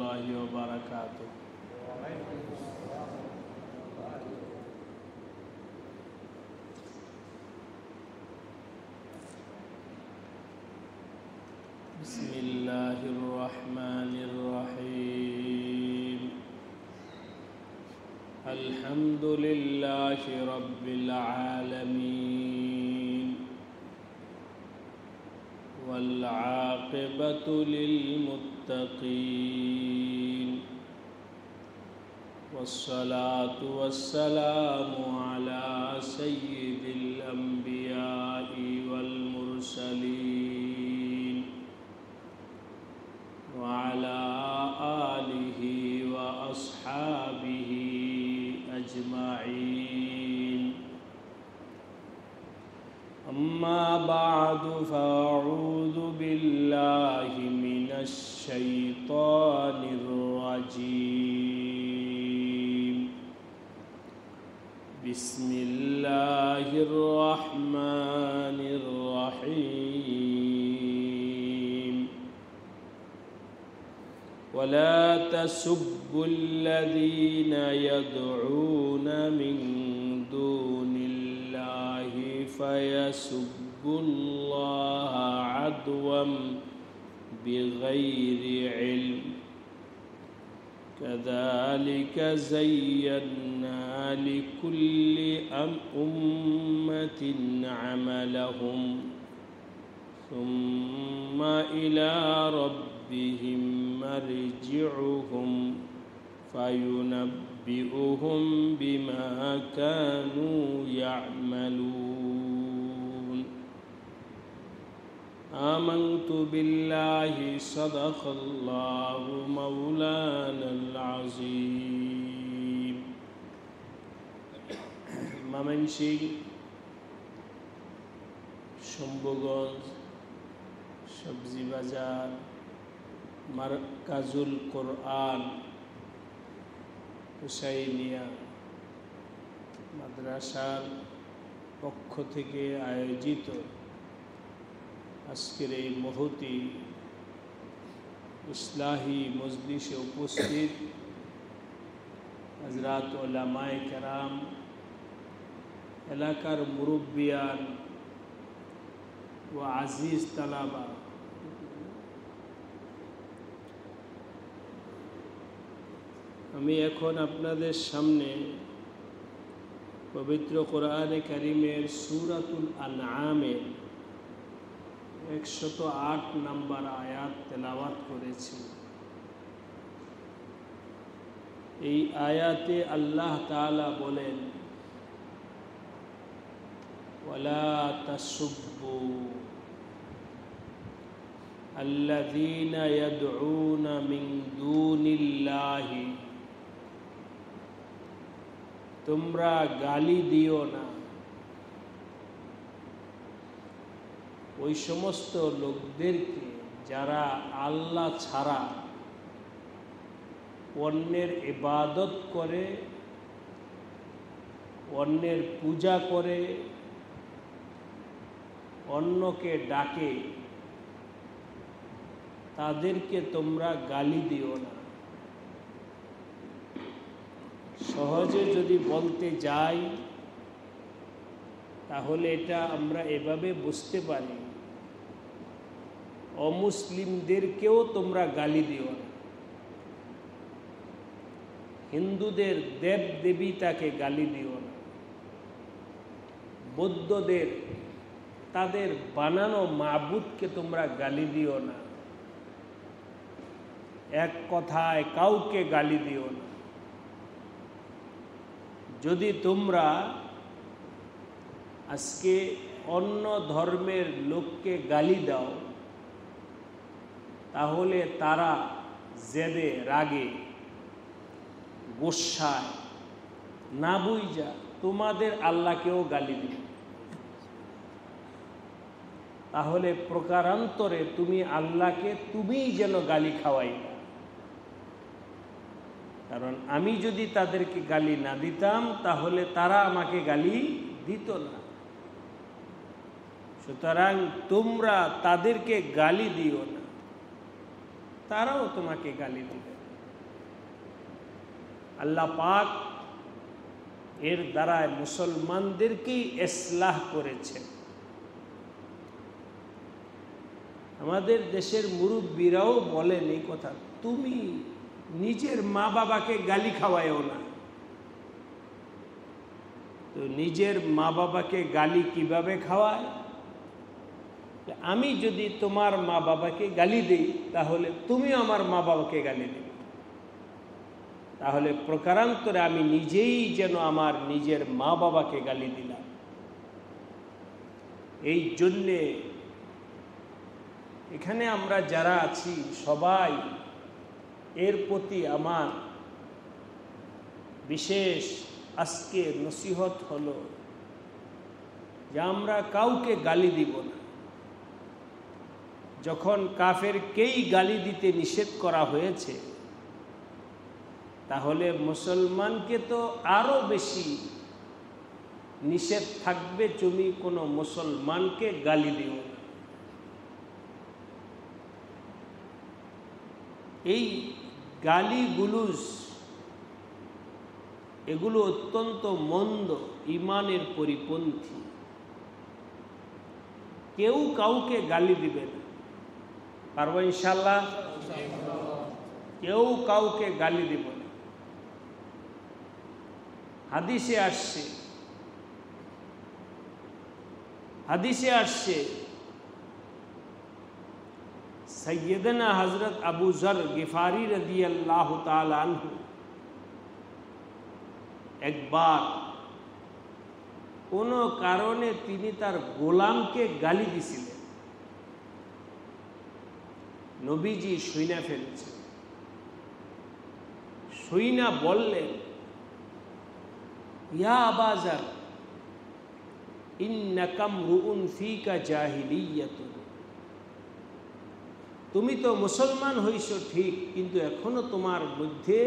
الله وبركاته. بسم الله الرحمن الرحيم. الحمد لله رب العالمين والعاقبة للمتقين والصلاة والسلام على سيد الأنبياء والمرسلين وعلى آله وأصحابه أجمعين. أما بعد فأعوذ بالله من الشيطان الرجيم. بسم الله الرحمن الرحيم. ولا تسبوا الذين يدعون من دون الله فيسبوا الله عدوا بغير علم كذلك زينا لكل أمة عملهم ثم إلى ربهم مرجعهم فينبئهم بما كانوا يعملون. آمنت بالله صدق الله مولانا العظيم. ময়মনসিংহ, শম্ভুগঞ্জ সবজি বাজার মারকাজুল কোরআন হুসাইনিয়া মাদ্রাসার পক্ষ থেকে আয়োজিত আজকের এই মহতি ইসলাহি মজলিসে উপস্থিত হযরত উলামায়ে কেরাম, এলাকার মুরব্বিয়ান ও আজিজ তালাবা, আমি এখন আপনাদের সামনে পবিত্র কোরআনে কারিমের সূরাতুল আনআমের 108 নম্বর আয়াত তেলাওয়াত করেছি। এই আয়াতে আল্লাহ তাআলা বলেন, ওয়ালা তাসুব্বু আল্লাযীনা ইয়াদউনা মিন দুনিল্লাহি, তোমরা গালি দিও না ওই সমস্ত লোকদেরকে যারা আল্লাহ ছাড়া অন্যের ইবাদত করে, অন্যের পূজা করে, অন্যকে ডাকে, তাদেরকে তোমরা গালি দিও না। সহজে যদি বলতে যাই তাহলে এটা আমরা এভাবে বুঝতে পারি, অমুসলিমদেরকেও তোমরা গালি দিও না। হিন্দুদের দেব দেবীতাকে গালি দিও না, বৌদ্ধদের তাদের বানানো মাবুদকে তোমরা গালি দিও না, এক কথায় কাউকে গালি দিও না। যদি তোমরা আজকে অন্য ধর্মের লোককে গালি দাও তাহলে তারা জেদে, রাগে, গোসায় না বুঝা তোমাদের আল্লাহকেও গালি দিবে। তাহলে প্রকারান্তরে তুমি আল্লাহকে তুমিই যেন গালি খাওয়াই। কারণ আমি যদি তাদেরকে গালি না দিতাম তাহলে তারা আমাকে গালি দিত না। সুতরাং তোমরা তাদেরকে গালি দিও না, তারাও তোমাকে গালি দিবে। আল্লাহ পাক এর দ্বারা মুসলমানদেরকেই ইসলাহ করেছেন। আমাদের দেশের মুরব্বীরাও বলেন এই কথা, তুমি নিজের মা বাবাকে গালি খাওয়ায়ও না। তো নিজের মা বাবাকে গালি কিভাবে খাওয়ায়? আমি যদি তোমার মা বাবাকে গালি দিই তাহলে তুমিও আমার মা বাবাকে গালি দিবে। তাহলে প্রকারান্তরে আমি নিজেই যেন আমার নিজের মা বাবাকে গালি দিলাম। এই জন্যে এখানে আমরা যারা আছি সবাই এর প্রতি আমার বিশেষ আজকে নসিহত হলো যে আমরা কাউকে গালি দিব না। যখন কাফেরকেই গালি দিতে নিষেধ করা হয়েছে, তাহলে মুসলমানকে তো আরো বেশি নিষেধ থাকবে, তুমি কোনো মুসলমানকে গালি দিও না। এই গালি গুলুজ এগুলো অত্যন্ত মন্দ, ঈমানের পরিপন্থী। কেউ কাউকে গালি দিবে না, পারবো ইনশাআল্লাহ? কেউ কাউকে গালি দিব না। হাদিসে আসছে সৈয়দনা হযরত আবু যর গিফারি রাদিয়াল্লাহু তাআলা আনহু একবার কোনো কারণে তিনি তার গোলামকে গালি দিছিলেন। নবীজি শুইনা ফেলেছেন। শুইনা বললেন, ইয়া আবা যর ইন্নাকা মরউন ফীকা জাহিলিয়াতুন, তুমি তো মুসলমান হইছো ঠিক, কিন্তু এখনো তোমার মধ্যে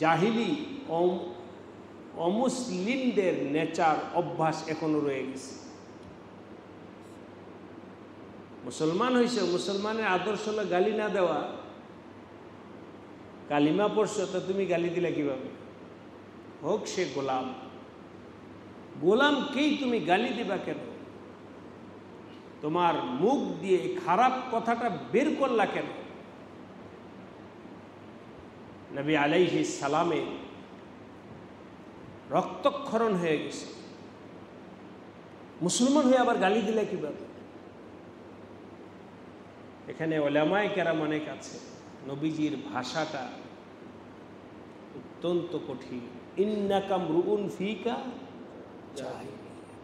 জাহিলি অমুসলিমদের নেচার অভ্যাস এখনো রয়ে গেছে। মুসলমান হইছে, মুসলমানের আদর্শ হলো গালি না দেওয়া। কালিমা পড়ছো তো তুমি গালি দিলে কিভাবে? হোক সে গোলাম, গোলামকেই তুমি গালি দিবা কেন? তোমার মুখ দিয়ে খারাপ কথাটা বের করলা কেন? নবী আলাইহিস সালামে রক্তক্ষরণ হয়ে গেছে, মুসলমান হয়ে আবার গালি দিলে কিভাবে? এখানে উলামায়ে কেরাম অনেক আছে। নবীজির ভাষাটা অত্যন্ত কঠিন। ইন্নাকা মরউন ফীকা জাহিলিয়াতুন,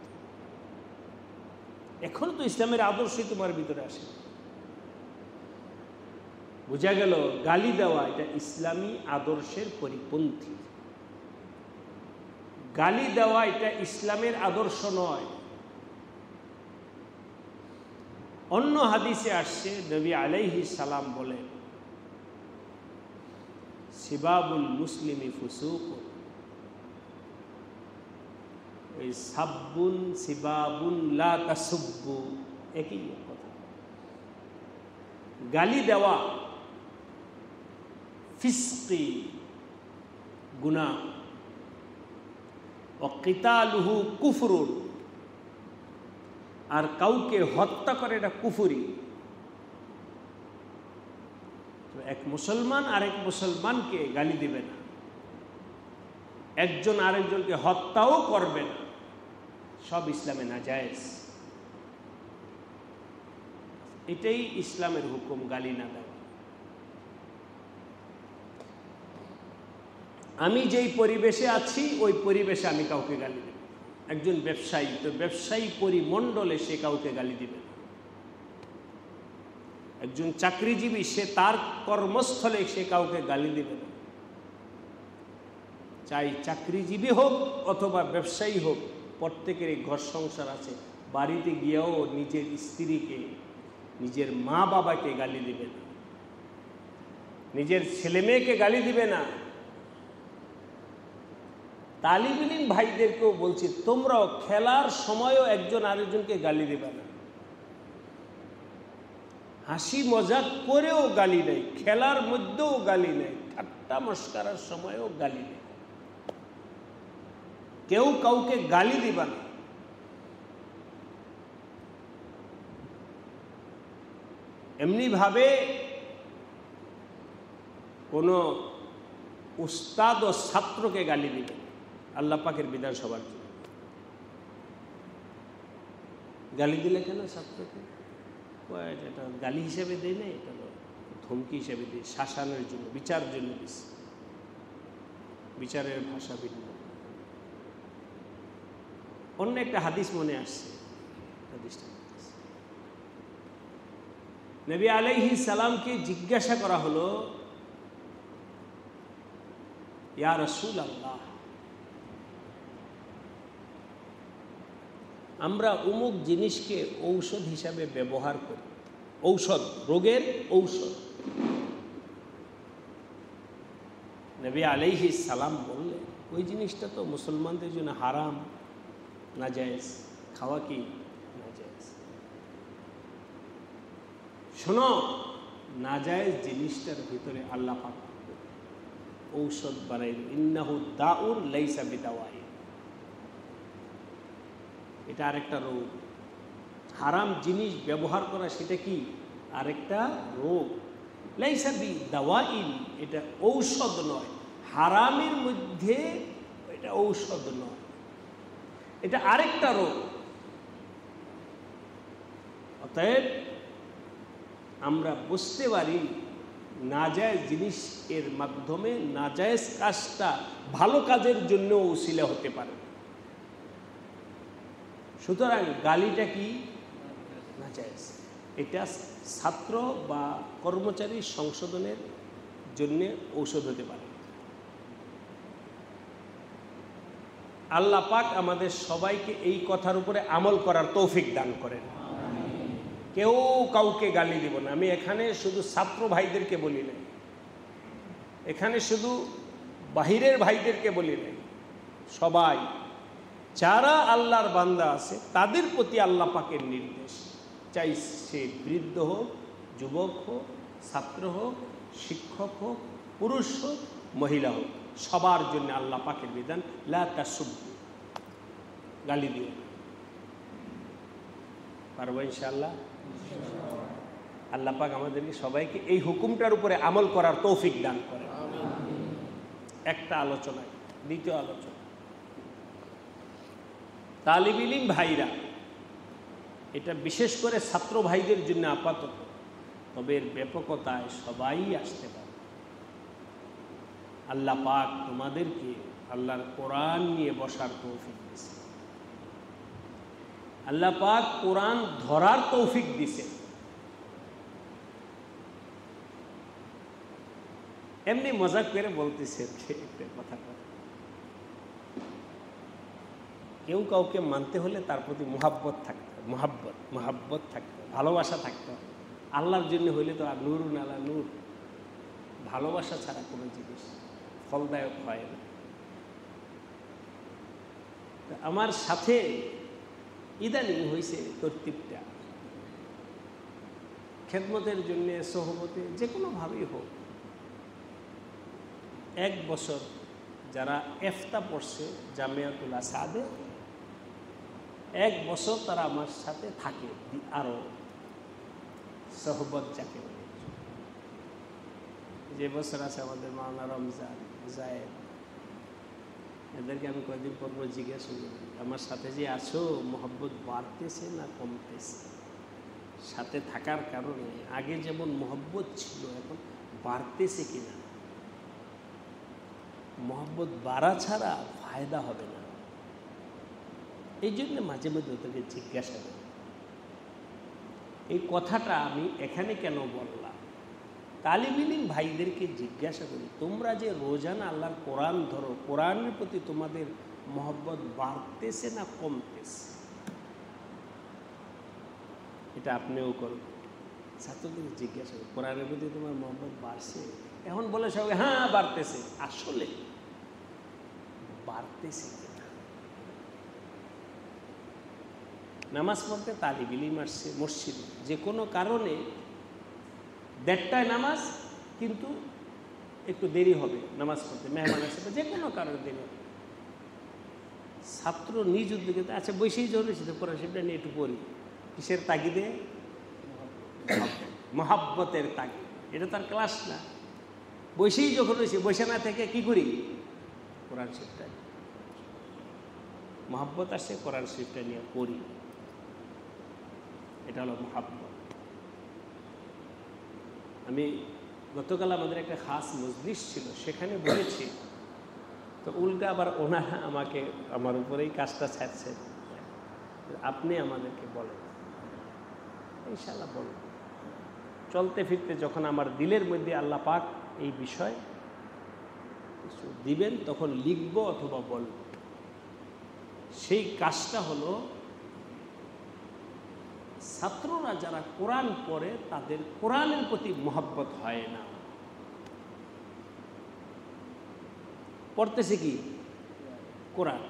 এখন তো ইসলামের আদর্শই তোমার ভিতরে আসে। বোঝা গেল গালি দেওয়া এটা ইসলামী আদর্শের পরিপন্থী। গালি দেওয়া এটা ইসলামের আদর্শ নয়। অন্য হাদিসে আসছে, নবী আলাইহিস সালাম বলেন, সিবাবুল মুসলিমি ফুসুক, ওই সাব্বুন সিবাবুন লা তাসুব্বু একই কথা। গালি দেওয়া ফিসকি গুনাহ, ও কিতালুহু কুফরুন, আর কাউকে হত্যা করে এটা কুফরি। তো এক মুসলমান আরেক মুসলমানকে গালি দিবে না, একজন আরেকজনকে হত্যাও করবে না, সব ইসলামে নাজায়েজ। এটাই ইসলামের হুকুম, গালি না দেওয়া। আমি যেই পরিবেশে আছি ওই পরিবেশে আমি কাউকে গালি দেব। একজন ব্যবসায়ী, তো ব্যবসায়ী পরিমণ্ডলে সে কাউকে গালি দিবে না। একজন চাকরিজীবী, সে তার কর্মস্থলে সে কাউকে গালি দিবে না। চাই চাকরিজীবী হোক অথবা ব্যবসায়ী হোক, প্রত্যেকের ঘর সংসার আছে। বাড়িতে গিয়েও নিজের স্ত্রীকে, নিজের মা বাবাকে গালি দিবে না, নিজের ছেলে মেয়েকে গালি দিবে না। তালিব ইলম ভাইদেরকেও বলছি, তোমরাও খেলার সময়ও একজন আরেকজনকে গালি দিবে না। হাসি মজাক করেও গালি নেই, খেলার মধ্যেও গালি নেই, ঠাট্টা মস্করার সময়ও গালি নেই। কেউ কাউকে গালি দিবা না। এমনি ভাবে কোনো উস্তাদ ও ছাত্রকে গালি দিবে আল্লাহ পাকের বিধানসভার জন্য। গালি দিলে কেন ছাত্রকে? এটা গালি হিসেবে দেয় না, এটা ধমকি হিসেবে দিই, শাসানের জন্য, বিচার জন্য দিচ্ছে। বিচারের ভাষা ভিন্ন। অন্য একটা হাদিস মনে আসছে, হাদিসটা নবী আলাইহিস সালামকে জিজ্ঞাসা করা হলো, ইয়া রাসূলুল্লাহ, আমরা অমুক জিনিসকে ঔষধ হিসাবে ব্যবহার করি, ঔষধ, রোগের ঔষধ। নবী আলাইহিস সালাম বললেন, ওই জিনিসটা তো মুসলমানদের জন্য হারাম, নাজায়েজ, খাওয়া কি নাজায়েজ। শোনো, নাজায়েজ জিনিসটার ভিতরে আল্লাহ পাক ঔষধ বানাইল, ইন্নাহু দাউন লাইসা বিদাওয়াই। এটা আরেকটা রোগ। হারাম জিনিস ব্যবহার করা সেটা কি আরেকটা রোগ। লাইসা বিদাওয়াইন, এটা ঔষধ নয়। হারামের মধ্যে এটা ঔষধ নয়, এটা আরেকটা রোগ। অতএব আমরা বুঝতে পারি নাজায়েজ জিনিস এর মাধ্যমে নাজায়েজ কাজটা ভালো কাজের জন্য উসিলা হতে পারে। সুতরাং গালিটা কি নাজায়েজ, এটা ছাত্র বা কর্মচারী সংশোধনের জন্য ঔষধ হতে পারে। আল্লাহ পাক আমাদের সবাইকে এই কথার উপরে আমল করার তৌফিক দান করেন। কেউ কাউকে গালি দিব না। আমি এখানে শুধু ছাত্র ভাইদেরকে বলি নাই, এখানে শুধু বাহিরের ভাইদেরকে বলি নাই, সবাই যারা আল্লাহর বান্দা আছে তাদের প্রতি আল্লাহ পাকের নির্দেশ। চাই সে বৃদ্ধ হোক, যুবক হোক, ছাত্র হোক, শিক্ষক হোক, পুরুষ হোক, মহিলা হোক, সবার জন্য আল্লাহ পাকের বিধান, লা তাসুব্বু, গালি দিও। পারবো ইনশাআল্লাহ? আল্লাহ পাক আমাদেরকে সবাইকে এই হুকুমটার উপরে আমল করার তৌফিক দান করে। একটা আলোচনায়, দ্বিতীয় আলোচনা, তালিব ইলম ভাইরা, এটা বিশেষ করে ছাত্র ভাইদের জন্য আপাতত, তবে এর ব্যাপকতায় সবাই আসতে পারে। আল্লাহ পাক তোমাদেরকে আল্লাহর কোরআন নিয়ে বসার তৌফিক দিয়েছে, আল্লাহ পাক কোরআন ধরার তৌফিক দিছে। এমনি মজাক করে বলতেছে একটা কথা, কেউ কাউকে মানতে হলে তার প্রতি মুহাব্বত থাকতে হবে, মুহাব্বত থাকতে হবে, ভালোবাসা থাকতে হবে। আল্লাহর জন্য হইলে তো আর নূরুন আলা নূর, ভালোবাসা ছাড়া কোনো জিনিস ফলদায়ক হয় না। আমার সাথে ইদানিং হয়েছে তরতিবটা, খেদমতের জন্যে, সোহবতে, যে কোনোভাবেই হোক, 1 বছর যারা এফতা পড়ছে জামিয়াতুল আসাদে, 1 বছর তারা আমার সাথে থাকে। আরও সোহবত যাকে বলে, যে বছর আছে আমাদের মাওলানা রমজান, জায়েদ, এদেরকে আমি কয়েকদিন পর জিজ্ঞাসা করি, আমার সাথে যে আছো মহব্বত বাড়তেছে না কমতেছে? সাথে থাকার কারণে আগে যেমন মহব্বত ছিল এখন বাড়তেছে কিনা? মহব্বত বাড়া ছাড়া ফায়দা হবে না। এই জন্য মাঝে মাঝে ওদেরকে জিজ্ঞাসা করি। এই কথাটা আমি এখানে কেন বললাম? তালিব ইলম ভাইদেরকে জিজ্ঞাসা করি, তোমরা যে রোজানা আল্লাহর কোরআন ধরো, কোরআনের প্রতি তোমাদের মহব্বত বাড়তেছে না কমতেছে? এটা আপনিও করুন। ছাত্রদেরকে জিজ্ঞাসা করি, কোরআনের প্রতি তোমার মহব্বত বাড়ছে? এখন বলে সবাই হ্যাঁ বাড়তেছে। আসলে বাড়তেছে কিনা? নামাজ পড়তে তালিব ইলম আসছে মসজিদে, যে কোনো কারণে দেড়টায় নামাজ, কিন্তু একটু দেরি হবে নামাজ পড়তে, মেহমানের সাথে যে কোনো কারণে দেরি হবে। ছাত্র নিজ উদ্যোগে আচ্ছা বসেই চলেছে তো কোরআন শরীফটা নিয়ে একটু পড়ি, কিসের তাগিদে? মহাব্বতের তাগিদ। এটা তার ক্লাস না, বসেই যখন রয়েছে বসে না থেকে কি করি? কোরআন শরীফটা মহাব্বত আসে, কোরআন শরীফটা নিয়ে পড়ি, এটা হলো মহাব্বত। আমি গতকাল আমাদের একটা খাস মজলিস ছিল, সেখানে বলেছি, তো উল্টা আবার ওনারা আমাকে আমার উপরেই কাজটা ছাড়ছে, আপনি আমাদেরকে বলেন। ইনশাআল্লাহ বলুন, চলতে ফিরতে যখন আমার দিলের মধ্যে আল্লাহ পাক এই বিষয় কিছু দিবেন তখন লিখব অথবা বলব। সেই কাজটা হলো ছাত্ররা যারা কোরআন পড়ে তাদের কোরআনের প্রতি মহব্বত হয় না। পড়তেছে কি? কোরআন,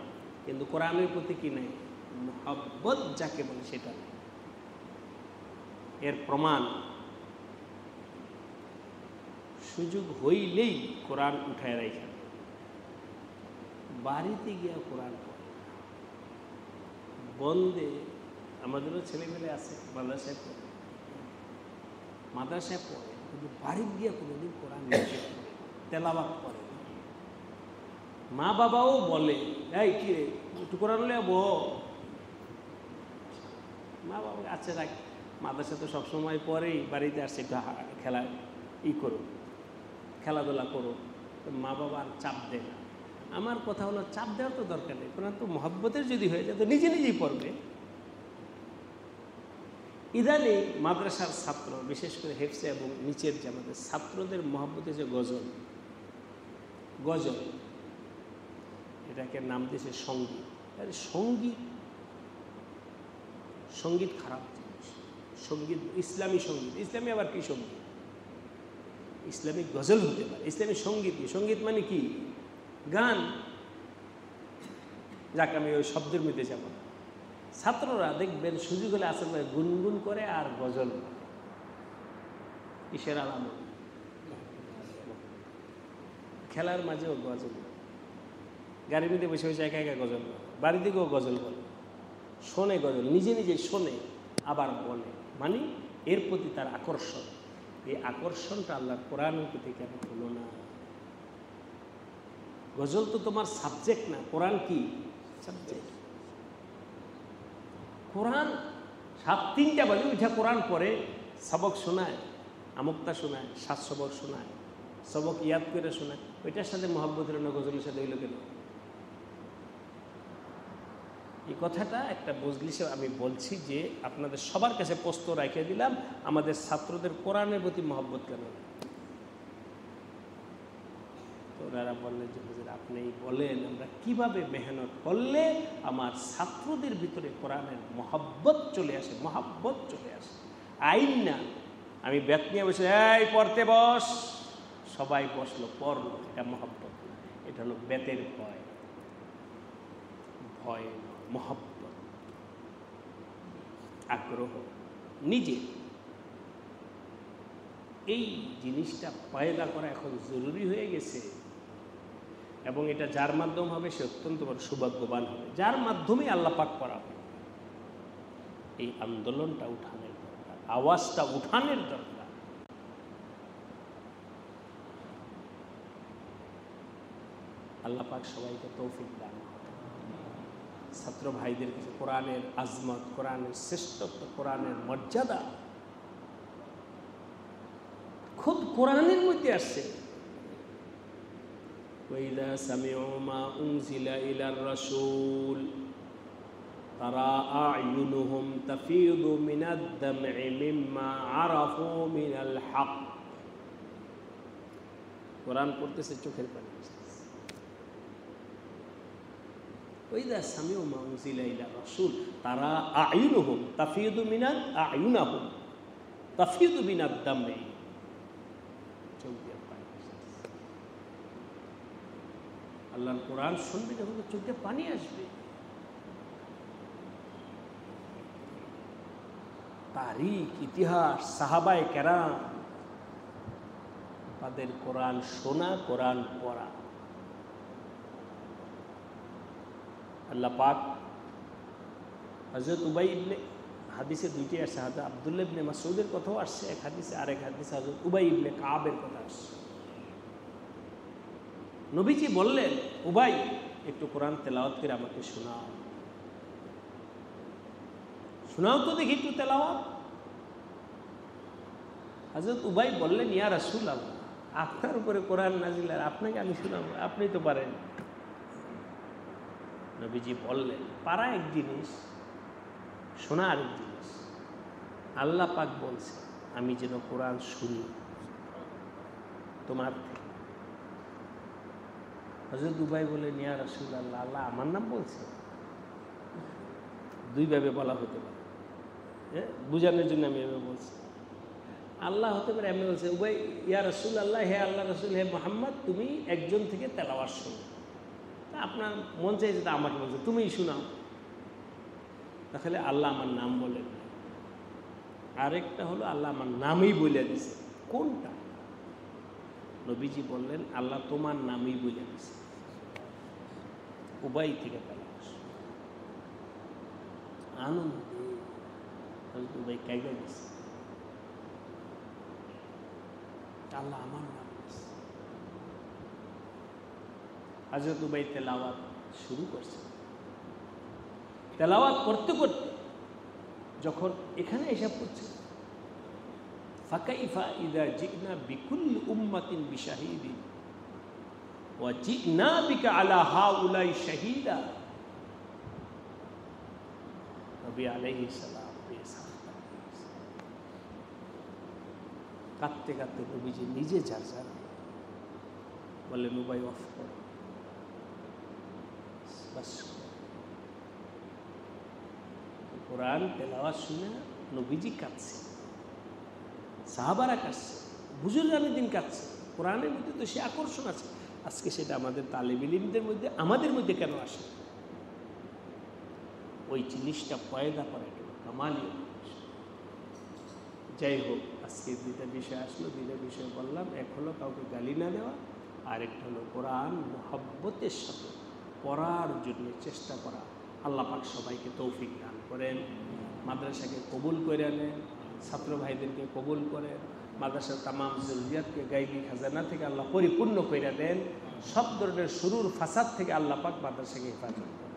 কিন্তু কোরআনের প্রতি কি নাই? মহব্বত যাকে বলে সেটা নেই। এর প্রমাণ সুযোগ হইলেই কোরআন উঠায় রাখেন, বাড়িতে গিয়া কোরআন পড়ে। বন্দে আমাদেরও ছেলেমেয়ে আছে মাদ্রাসায় পড়ে, কিন্তু বাড়িতে গিয়া কোনোদিন কোরআন তেলাওয়াত করে। মা বাবাও বলে, এই কি রে একটু কোরআন লইয়া বো। মা বাবা আচ্ছা রাখ, মাদ্রাসা তো সবসময় পরেই, বাড়িতে আসছে একটু খেলা করো, খেলাধুলা করো, মা বাবা আর চাপ দেয় না। আমার কথা হলো চাপ দেওয়ার তো দরকার নেই, কোরআন তো মহব্বতের যদি হয়ে যায় তো নিজে নিজেই পড়বে। ইদানিং মাদ্রাসার ছাত্র, বিশেষ করে হেফসে এবং নিচের জামাতের ছাত্রদের মহব্বতে যে গজল, এটাকে নাম দিয়েছে সঙ্গীত। সঙ্গীত খারাপ জিনিস। সঙ্গীত ইসলামী সঙ্গীত, ইসলামী আবার কি সঙ্গীত? ইসলামিক গজল হতে পারে, ইসলামী সঙ্গীত কি? সঙ্গীত মানে কি? গান। যাক আমি ওই শব্দের মধ্যে যাব না। ছাত্ররা দেখবেন সুযোগ হলে আসলে গুনগুন করে আর গজল। কিসের আলামত? খেলার মাঝেও গজল, গাড়ির মধ্যে বসে বসে একা একা গজল, বাড়ি থেকেও গজল বলে, শোনে গজল, নিজে নিজে শোনে আবার বলে, মানে এর প্রতি তার আকর্ষণ। এই আকর্ষণটা আল্লাহর কোরআনের প্রতি কেন হলো না? গজল তো তোমার সাবজেক্ট না, কোরআন কি সাবজেক্ট? কোরআন 3টা বাজে উঠা কোরআন পড়ে, সবক শোনায়, আমুক্তা শোনায়, 7 সবক শোনায়, সবক ইয়াদ করে শোনায়, ওইটার সাথে মহব্বত হলো না, গজলের সাথে হইল কেন? এই কথাটা একটা মজলিসে আমি বলছি যে আপনাদের সবার কাছে প্রশ্ন রাখিয়ে দিলাম, আমাদের ছাত্রদের কোরআনের প্রতি মহব্বত কেন? তো ওনারা বললেন যে হুজুর আপনি বলেন আমরা কিভাবে মেহনত করলে আমার ছাত্রদের ভিতরে কোরআনের মহব্বত চলে আসে, মহব্বত চলে আসে। আইন না, আমি ব্যাত নিয়ে বসে এই পড়তে বস, সবাই বসলো পড়লো, এটা মহব্বত না, এটা হলো বেতের ভয়। ভয়, মহব্বত, আগ্রহ নিজে। এই জিনিসটা পয়দা করা এখন জরুরি হয়ে গেছে, এবং এটা যার মাধ্যম হবে সে অত্যন্ত বড় সৌভাগ্যবান হবে, যার মাধ্যমে আল্লাহ পাক করাবে। এই আন্দোলনটা উঠানের দরকার, আওয়াজটা উঠানের দরকার। আল্লাহ পাক সবাইকে তৌফিক দান। ছাত্র ভাইদের কাছে কোরআনের আজমত, কোরআনের শ্রেষ্ঠত্ব, কোরআনের মর্যাদা খুব কোরআনের মধ্যে আসছে। ওয়াইদা সামিউ মা উনজিলা ইলার রাসূল তারা আ'য়ুনুহুম তাফিদু মিনাদ দাম'i মিম্মা আরাফু মিনাল হক। কোরআন পড়তেছে চোখের পানি আসতেছে। ওয়াইদা সামিউ মা উনজিলা ইলার রাসূল তারা আ'য়ুনুহুম তাফিদু মিনাদ আ'য়ুনাহুম তাফিদু মিনাদ দাম'i। আল্লাহর কোরআন শুনবে যখন চোখে পানি আসবে। তারিখ, ইতিহাস, সাহাবায়ে কেরাম তাদের কোরআন শোনা, কোরআন পড়া। আল্লাহ পাক হযরত উবাই ইবনে, হাদিসে দুইটি আসছে, হযরত আব্দুল্লাহ ইবনে মাসউদের কথাও আসছে এক হাদিসে, আরেক হাদিসে হযরত উবাই ইবনে কাবের কথা আসছে। নবীজি বললেন, উবাই একটু কোরআন তেলাওয়াত করে আমাকে শোনাও, শোনাও তো দেখি একটু তেলাওয়াত। হযরত উবাই বললেন, ইয়া রাসূলুল্লাহ, আপনার উপরে কোরআন নাজিল আর আপনাকে আমি শোনাবো, আপনি তো পারেন। নবীজি বললেন, পারা এক জিনিস, শোনা আরেক জিনিস। আল্লাহ পাক বলছে আমি যেন কোরআন শুনি তোমার থেকে। হযরত উবাই বললেন, ইয়া রাসূলুল্লাহ, আল্লাহ আমার নাম বলছে? দুইভাবে বলা হতে পারে, বুঝানোর জন্য আমি এভাবে বলছি। আল্লাহ হতে পারে এমনি বলছে, উবাই ইয়া রাসূলুল্লাহ, হে আল্লাহ রাসূল, হে মুহাম্মদ, তুমি একজন থেকে তেলাওয়াত শোনো। আপনার মন চাইছে তা আমাকে বলছে তুমিই শোনাও, তাহলে আল্লাহ আমার নাম বলেন। আরেকটা হলো আল্লাহ আমার নামই বলে দিছে। কোনটা? নবীজি বললেন, আল্লাহ তোমার নামই বলে দিছে। উবাই থেকে তেলাওয়াত আনন্দে উবাই কাইগা গেছে, আল্লাহ আমার নাম দিছে। হযরত উবাই তেলাওয়াত শুরু করছে। তেলাওয়াত করতে করতে যখন এখানে এসে পড়ছে, ফাকাইফা ইযা জিনা বিকুল্লি উম্মাতিন বিশাহিদিন ওয়া জিনা বিকা আলা হাউলাই শাহীদা, নবী আলাইহিস সালাম কাঁদতে কাঁদতে নবীজি নিজে ঝারঝার বললেন, উবাই অফ করো, বাস। কোরআন তেলাওয়াত শুনে নবীজি কাঁদছে, সাহাবারা কাঁদছে, বুজুর্গানের দিন কাঁদছে। কোরআনের মধ্যে তো সে আকর্ষণ আছে। আজকে সেটা আমাদের তালিব ইলমদের মধ্যে, আমাদের মধ্যে কেন আসে? ওই জিনিসটা পয়দা করে কামালীয়। যাই হোক, আজকে দুইটা বিষয় আসলো, দুইটা বিষয় বললাম। এক হলো কাউকে গালি না দেওয়া, আর একটা হলো কোরআন মুহাব্বতের সাথে পড়ার জন্য চেষ্টা করা। আল্লাহ পাক সবাইকে তৌফিক দান করেন, মাদ্রাসাকে কবুল করে নেন, ছাত্র ভাইদেরকে কবুল করেন, মাদ্রাসার তামাম জরুরিয়াতকে গাইবি খাজানা থেকে আল্লাহ পরিপূর্ণ করে দেন, সব ধরনের শুরুর ফাসাদ থেকে আল্লাহ পাক মাদ্রাসাকে হেফাজত করেন।